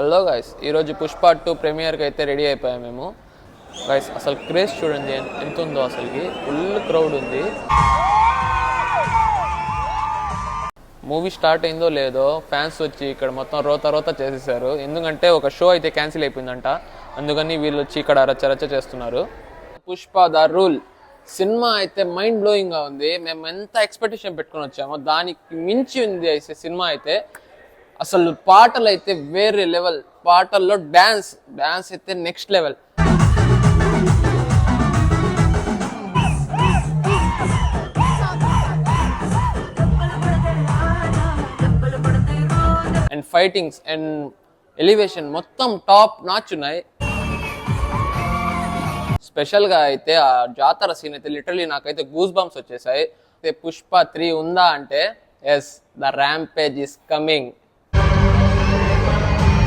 Hello guys, ఈరోజు పుష్ప 2 ప్రీమియర్కి అయితే ready అయిపోయాం మేము. గైస్ అసలు క్రేజ్ చూడండి ఎంత ఉందో, అసలుకి ఫుల్ క్రౌడ్ ఉంది. మూవీ స్టార్ట్ అయిందో లేదో ఫ్యాన్స్ వచ్చి ఇక్కడ మొత్తం రోత చేసేసారు. ఎందుకంటే ఒక షో అయితే క్యాన్సిల్ అయిపోయిందంట, అందుకని వీళ్ళు వచ్చి ఇక్కడ రచ్చ చేస్తున్నారు. పుష్ప ద రూల్ సినిమా అయితే మైండ్ బ్లోయింగ్గా ఉంది. మేము ఎంత ఎక్స్పెక్టేషన్ పెట్టుకుని వచ్చామో దానికి మించి ఉంది అయితే సినిమా అయితే. అసలు పాటలు అయితే వేరే లెవెల్, పాటల్లో డాన్స్ అయితే next level. And fightings and elevation మొత్తం టాప్ నాచ్ ఉన్నాయి. స్పెషల్గా అయితే ఆ జాతర సీన్ అయితే లిటరలీ నాకైతే గూస్ బంప్స్ వచ్చేసాయి. పుష్ప 3 ఉందా అంటే yes, the rampage is coming.